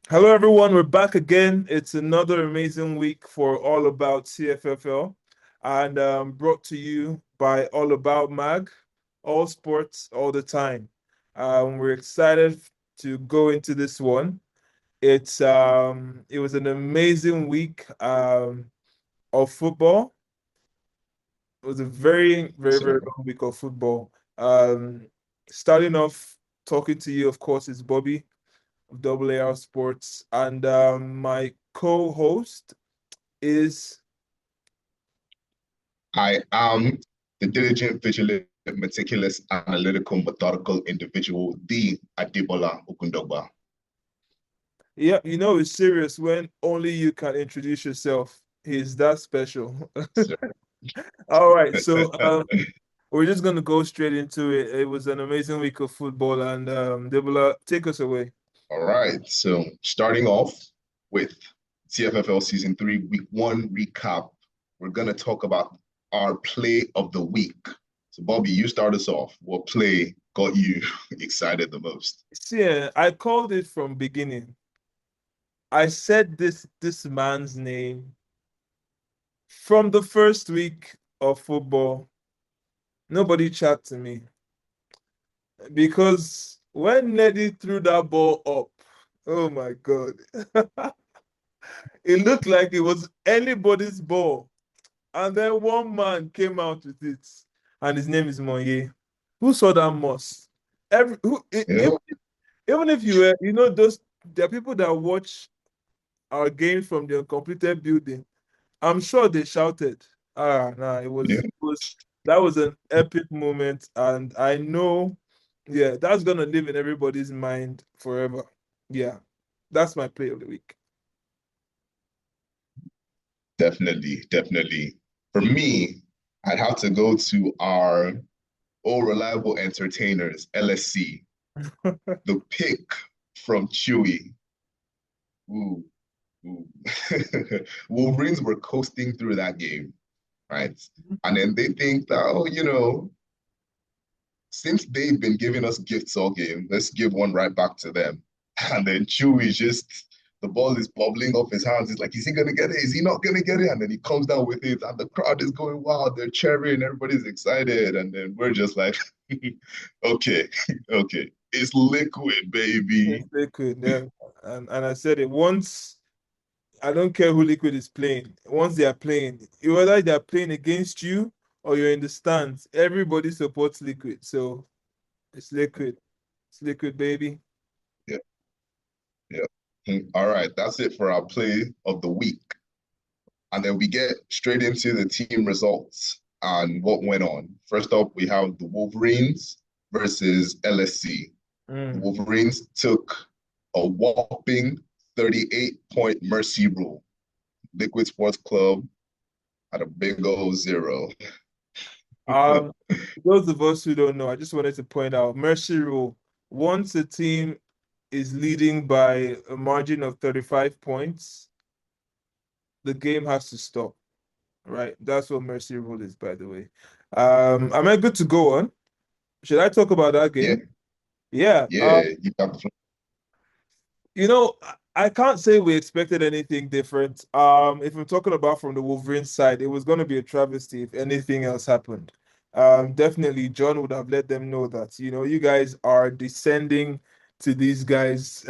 Hello, everyone. We're back again. It's another amazing week for All About CFFL and brought to you by All About Mag, all sports, all the time. We're excited to go into this one. It was an amazing week of football. It was a very, very, very So, long week of football. Starting off talking to you, of course, is Bobby of Double AR Sports, and my co-host is I am the diligent, vigilant, meticulous, analytical, methodical individual, the Adibola Okundogba. yeah, it's serious when only you can introduce yourself. He's that special. Sir. All right, so we're just gonna go straight into it. It was an amazing week of football, and Debola, take us away. All right. So, starting off with CFFL Season 3, Week 1 recap, we're going to talk about our play of the week. So, Bobby, you start us off. What play got you excited the most? See, I called it from beginning. I said this man's name from the first week of football. Nobody chat to me. Because when Neddy threw that ball up, oh my God, it looked like it was anybody's ball. And then one man came out with it, and his name is Monye. Who saw that moss? Yeah, Even if you were, those there are people that watch our games from the uncompleted building. I'm sure they shouted. Ah, nah, yeah, that was an epic moment, and I know, yeah, that's gonna live in everybody's mind forever. Yeah, that's my play of the week. definitely, definitely. For me, I'd have to go to our all reliable entertainers, LSC. The pick from Chewy. Ooh, ooh. Wolverines were coasting through that game, right? And then they think that, oh, since they've been giving us gifts all game, let's give one right back to them. And then Chewy just, the ball is bubbling off his hands. He's like, is he going to get it? Is he not going to get it? And then he comes down with it, and the crowd is going wild. They're cheering, everybody's excited. And then we're just like, okay, okay. It's liquid, Yes, baby. they could, yeah. And I said it once. I don't care who Liquid is playing. Once they are playing, whether they are playing against you or you're in the stands, everybody supports Liquid. So it's Liquid. It's Liquid, baby. Yeah, yeah. All right, that's it for our play of the week. And then we get straight into the team results and what went on. First up, we have the Wolverines versus LSC. The Mm. Wolverines took a whopping 38-point mercy rule. Liquid Sports Club had a big old zero. Um, those of us who don't know, I just wanted to point out Mercy rule. Once a team is leading by a margin of 35 points, the game has to stop, right? That's what Mercy rule is, by the way. Am I good to go on? Should I talk about that Yeah, game? Yeah. yeah, you got the I can't say we expected anything different. If we're talking about from the Wolverines side, it was going to be a travesty if anything else happened. Definitely, John would have let them know that, you guys are descending to these guys'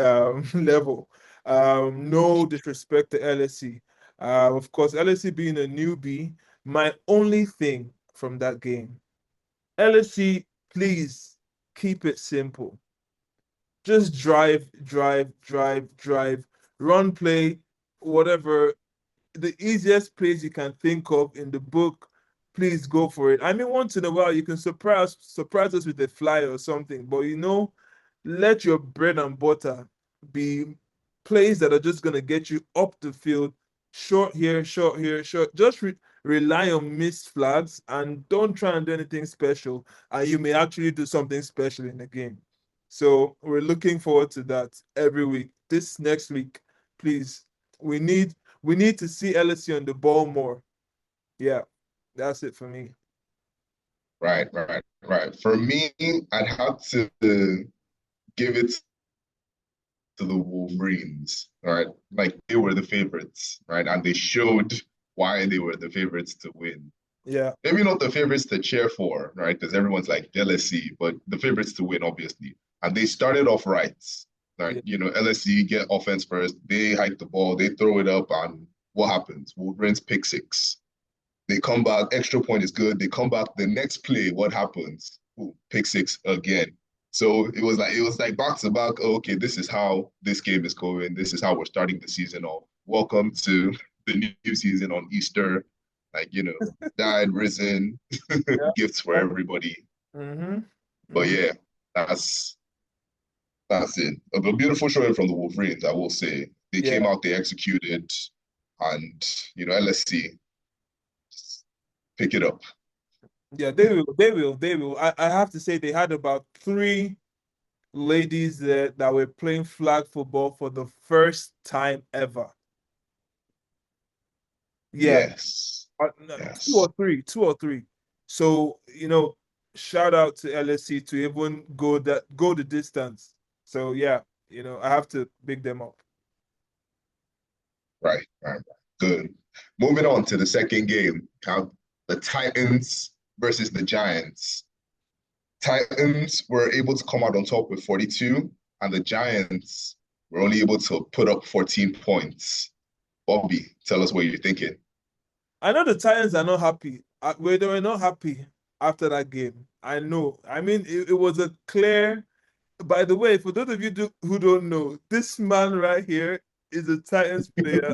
level. No disrespect to LSC. Of course, LSC being a newbie, my only thing from that game, LSC, please keep it simple. Just drive, drive, drive, drive, run play, whatever. The easiest plays you can think of in the book, please go for it. I mean, once in a while you can surprise us with a fly or something, but let your bread and butter be plays that are just gonna get you up the field, short here, short here, short. Just rely on missed flags and don't try and do anything special, and you may actually do something special in the game. So we're looking forward to that every week. This next week, please, we need we need to see LSU on the ball more. Yeah, that's it for me. right, right, right. For me, I'd have to give it to the Wolverines, right? Like they were the favorites, right? And they showed why they were the favorites to win. Yeah, Maybe not the favorites to cheer for, right? Because everyone's like LSC, but the favorites to win, obviously. And they started off right, right? yeah. LSC get offense first. They hike the ball, they throw it up, and what happens? Wolverines pick six. They come back, extra point is good. They come back the next play, what happens? Ooh, pick six again. So it was like back to back. Oh, okay, this is how this game is going. This is how we're starting the season off. Welcome to the new season on Easter. Like, died, risen, Yeah. gifts for everybody. Mm-hmm. But Mm-hmm. yeah, that's it. A beautiful showing from the Wolverines, I will say. They Yeah. came out, they executed, and LSC pick it up. Yeah, they will. They will. They will. I have to say they had about three ladies there that were playing flag football for the first time ever. Yeah, Yes. no, two Yes. or three, two or three. So, shout out to LSC to even go the distance. So yeah, I have to big them up. Right. Right. Good. Moving on to the second game. The Titans versus the Giants. Titans were able to come out on top with 42, and the Giants were only able to put up 14 points. Bobby, tell us what you're thinking. I know the Titans are not happy. They were not happy after that game. I know. I mean, it was a clear. By the way, for those of you who don't know, this man right here is a Titans player.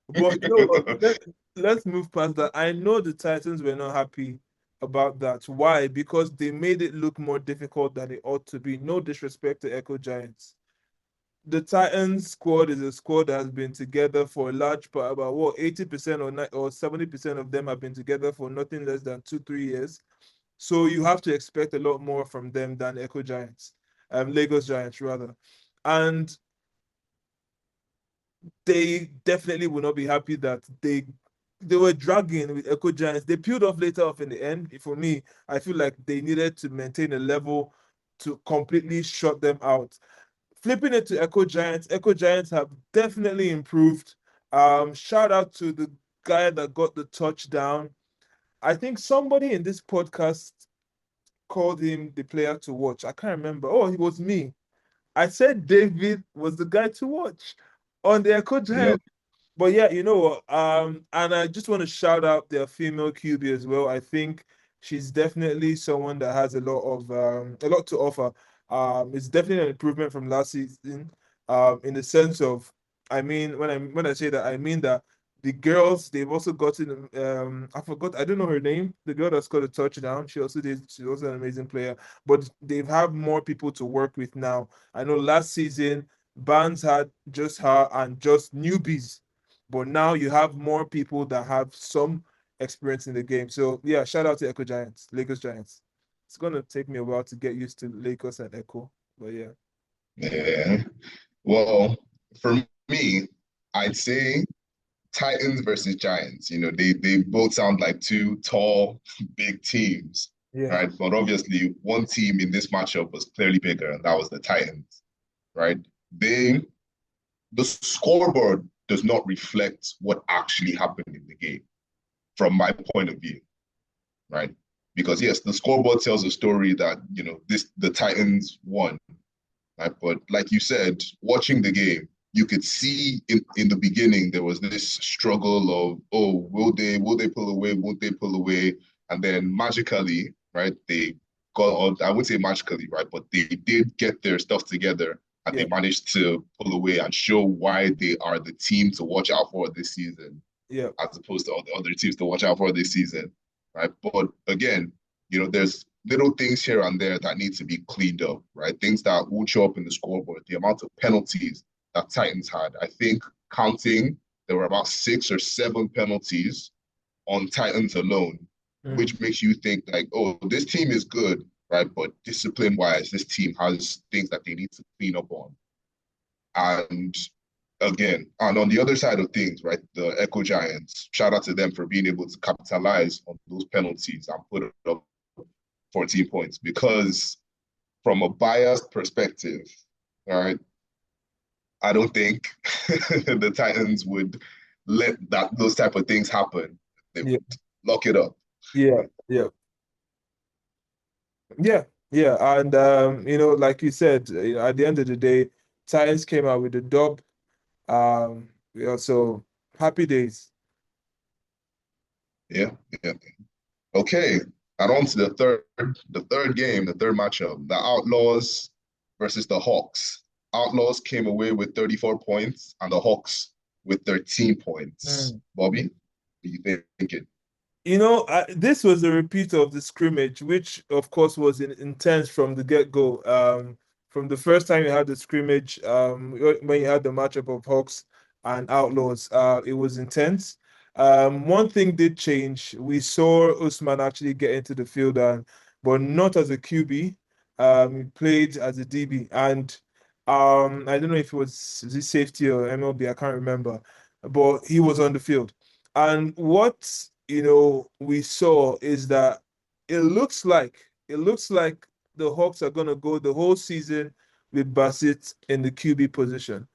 But you know what? Let's move past that. I know the Titans were not happy about that. Why? Because they made it look more difficult than it ought to be. No disrespect to Echo Giants. The Titans squad is a squad that has been together for a large part, about what, 80% or 70% of them have been together for nothing less than 2, 3 years. So you have to expect a lot more from them than Echo Giants, Lagos Giants rather. And they definitely will not be happy that they were dragging with Echo Giants. They peeled off later off in the end. For me, I feel like they needed to maintain a level to completely shut them out. Flipping it to Echo Giants have definitely improved. Shout out to the guy that got the touchdown. I think somebody in this podcast called him the player to watch. I can't remember. Oh, it was me. I said David was the guy to watch on the Echo Yep. Giants. But yeah, you know what? And I just want to shout out their female QB as well. I think she's definitely someone that has a lot to offer. It's definitely an improvement from last season. In the sense of, I mean, when I say that, I mean that the girls they've also gotten. I forgot. I don't know her name. The girl that scored a touchdown. She also did. She's also an amazing player. But they've have more people to work with now. I know last season Barnes had just her and just newbies, but now you have more people that have some experience in the game. So yeah, shout out to Echo Giants, Lagos Giants. It's gonna take me a while to get used to Lagos and Echo, but yeah. Yeah. Well, for me, I'd say Titans versus Giants. They both sound like two tall, big teams, Yeah. right? But obviously, one team in this matchup was clearly bigger, and that was the Titans, right? They the scoreboard does not reflect what actually happened in the game, from my point of view, right? Because yes, the scoreboard tells a story that the Titans won, right? But like you said, watching the game, you could see in the beginning there was this struggle of, oh, will they pull away, won't they pull away? And then magically, right, they got on, I would say magically, right, but they did get their stuff together and they Yeah. managed to pull away and show why they are the team to watch out for this season Yeah. as opposed to all the other teams to watch out for this season, right? But again, there's little things here and there that need to be cleaned up, right? Things that won't show up in the scoreboard. The amount of penalties that Titans had, I think, counting, there were about 6 or 7 penalties on Titans alone, Mm. which makes you think like, oh, this team is good, right? But discipline-wise, this team has things that they need to clean up on. And again, and on the other side of things, right, the Echo Giants, shout out to them for being able to capitalize on those penalties and put up 14 points because from a biased perspective, all right, I don't think the Titans would let those type of things happen. They Yeah, would lock it up. yeah, yeah, yeah, yeah. And like you said, at the end of the day, Titans came out with the dub. Yeah, so happy days. Yeah, yeah. Okay, and on to the third game, the third matchup, the Outlaws versus the Hawks. Outlaws came away with 34 points and the Hawks with 13 points. Mm. Bobby, what are you thinking? This was a repeat of the scrimmage, which of course was intense from the get-go. From the first time you had the scrimmage, when you had the matchup of Hawks and Outlaws, it was intense. One thing did change. We saw Usman actually get into the field, but not as a QB. He played as a DB, and I don't know if it was the safety or MLB, I can't remember, but he was on the field. And what we saw is that it looks like the Hawks are gonna go the whole season with Bassett in the QB position.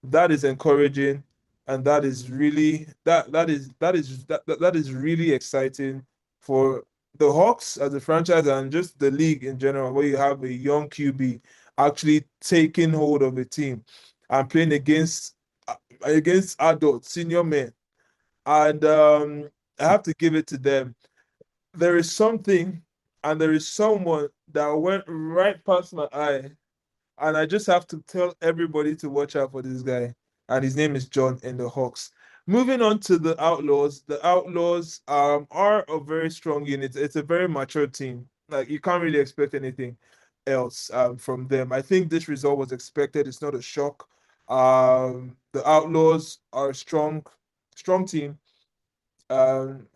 That is encouraging, and that is really that is really exciting for the Hawks as a franchise and just the league in general, where you have a young QB actually taking hold of a team and playing against adults, senior men. And I have to give it to them. There is something and there is someone that went right past my eye. And I just have to tell everybody to watch out for this guy. And his name is John in the Hawks. Moving on to the Outlaws. The Outlaws are a very strong unit. It's a very mature team. Like you can't really expect anything else from them. I think this result was expected. It's not a shock. The Outlaws are a strong team,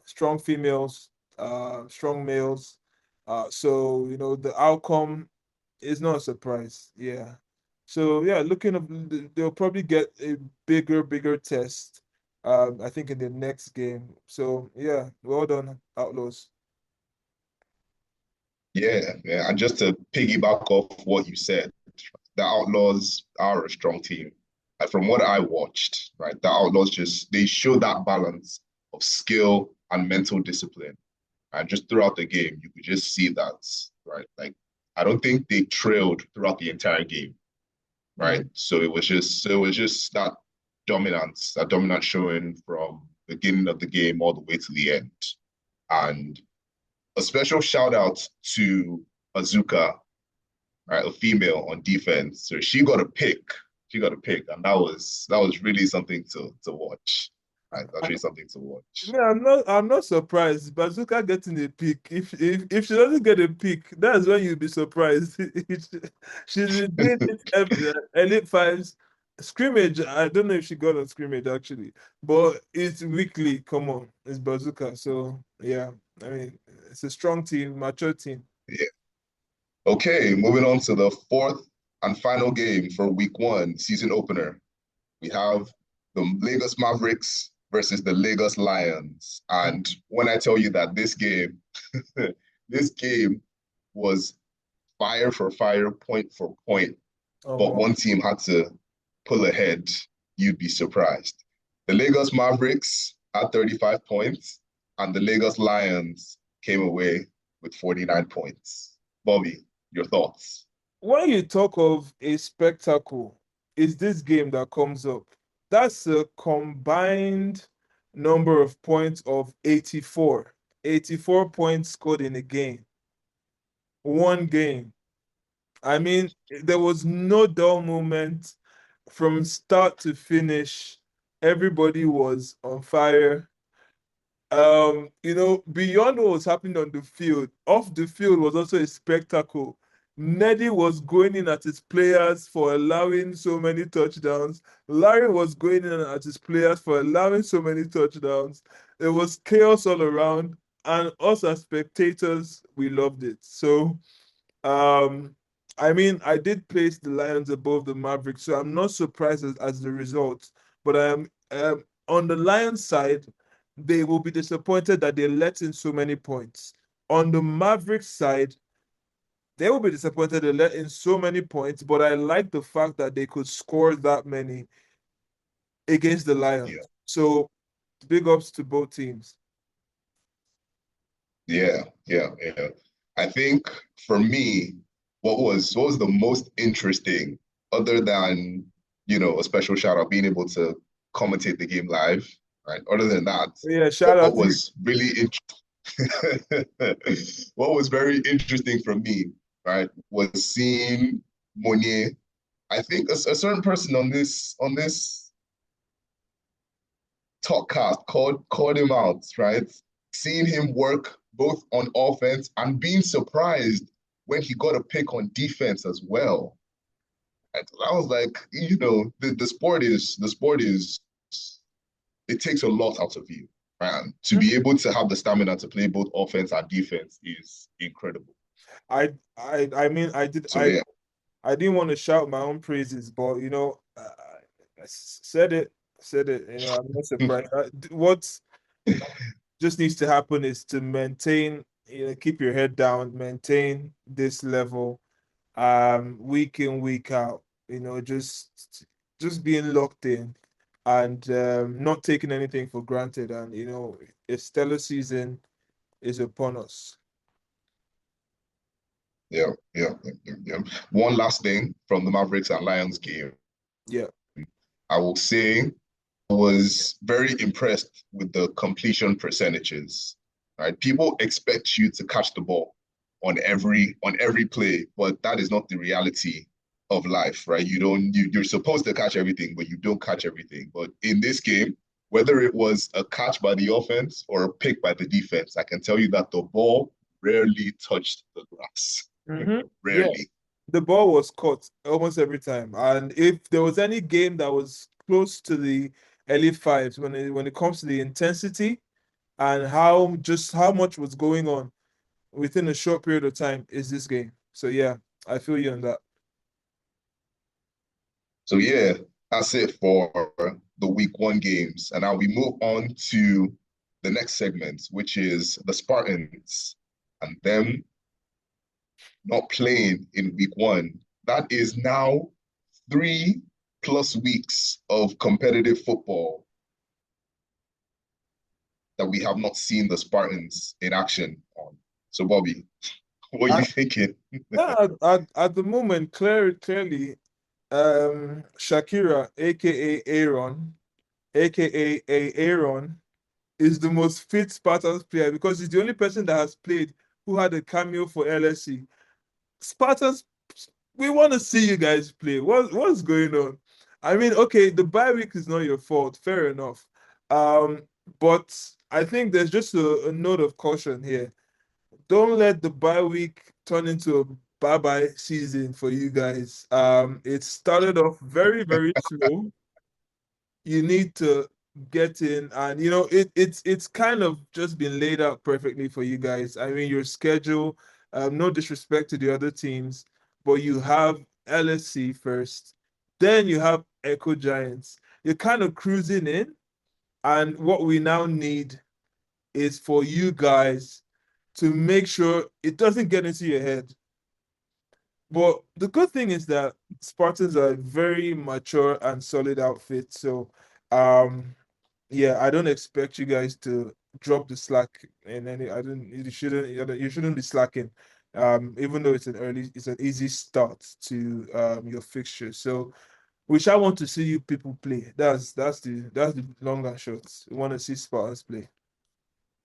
strong females, strong males. So the outcome is not a surprise. Yeah. So yeah, looking up, they'll probably get a bigger test. I think in the next game. So yeah, well done, Outlaws. Yeah, yeah. And just to piggyback off what you said, the Outlaws are a strong team. And from what I watched, right, the Outlaws they show that balance of skill and mental discipline. And just throughout the game, you could just see that, right? Like I don't think they trailed throughout the entire game, right? Mm. So it was just that dominant showing from the beginning of the game all the way to the end. And a special shout out to Azuka, right, a female on defense. So she got a pick. She got a pick, and that was really something to watch. Right, that's really something to watch. Yeah, I'm not surprised. Bazooka getting a pick. If she doesn't get a pick, that's when you'll be surprised. She's been doing it Elite Fives scrimmage. I don't know if she got on scrimmage actually, but it's weekly. Come on, it's Bazooka. So yeah, I mean it's a strong team, mature team. Yeah. Okay, moving on to the fourth and final game for week one, season opener. We have the Lagos Mavericks versus the Lagos Lions. And when I tell you that this game, this game was fire for fire, point for point, but Oh, one team had to pull ahead, you'd be surprised. The Lagos Mavericks had 35 points, and the Lagos Lions came away with 49 points. Bobby, your thoughts? when you talk of a spectacle, it's this game that comes up. That's a combined number of points of 84. 84 points scored in a game. One game. I mean, there was no dull moment from start to finish. Everybody was on fire. Beyond what was happening on the field, off the field was also a spectacle. Neddy was going in at his players for allowing so many touchdowns. Larry was going in at his players for allowing so many touchdowns. There was chaos all around, and us as spectators, we loved it. So I mean, I did place the Lions above the Mavericks, so I'm not surprised as the result. But on the Lions side, they will be disappointed that they let in so many points. On the Mavericks side, They will be disappointed they let in so many points, but I like the fact that they could score that many against the Yeah, Lions. So big ups to both teams. yeah. I think for me, what was the most interesting, other than a special shout out being able to commentate the game live, right? Other than that, Yeah, shout out what to you. was really what was very interesting for me, right, was seeing Monier. I think a certain person on this talkcast called him out, right? Seeing him work both on offense and being surprised when he got a pick on defense as well. I was like, the sport is it takes a lot out of you. And to be able to have the stamina to play both offense and defense is incredible. I mean, So yeah, I didn't want to shout my own praises, but I said it. I'm not surprised. What just needs to happen is to maintain, keep your head down, maintain this level, week in, week out. Just being locked in and not taking anything for granted. And a stellar season is upon us. yeah. One last thing from the Mavericks and Lions game. Yeah. I will say I was very impressed with the completion percentages. Right? People expect you to catch the ball on every play, but that is not the reality of life, right? You're supposed to catch everything, but you don't catch everything. But in this game, whether it was a catch by the offense or a pick by the defense, I can tell you that the ball rarely touched the grass. Yeah. Rarely. The ball was caught almost every time. And if there was any game that was close to the elite fives when it comes to the intensity and how much was going on within a short period of time is this game. So yeah, I feel you on that. So yeah, that's it for the week one games. And now we move on to the next segment, which is the Spartans and them not playing in week one. That is now 3+ weeks of competitive football that we have not seen the Spartans in action on. So Bobby, what are you At, thinking? yeah, at the moment, clearly, Shakira, aka Aaron, is the most fit Spartans player because he's the only person that has played who had a cameo for LSC. Spartans, we want to see you guys play. What's going on? I mean, okay, the bye week is not your fault, fair enough. But I think there's just a note of caution here. Don't let the bye week turn into a bye-bye season for you guys. It started off very, very slow. You need to get in, and it's kind of just been laid out perfectly for you guys. I mean, your schedule, no disrespect to the other teams, but you have LSC first, then you have Echo Giants. You're kind of cruising in, and what we now need is for you guys to make sure it doesn't get into your head. But the good thing is that Spartans are a very mature and solid outfit. So um yeah, I don't expect you guys to drop the slack in any I don't you shouldn't be slacking. Even though it's an easy start to your fixture. So we shall want to see you people play. That's the long and short. We want to see Spartans play.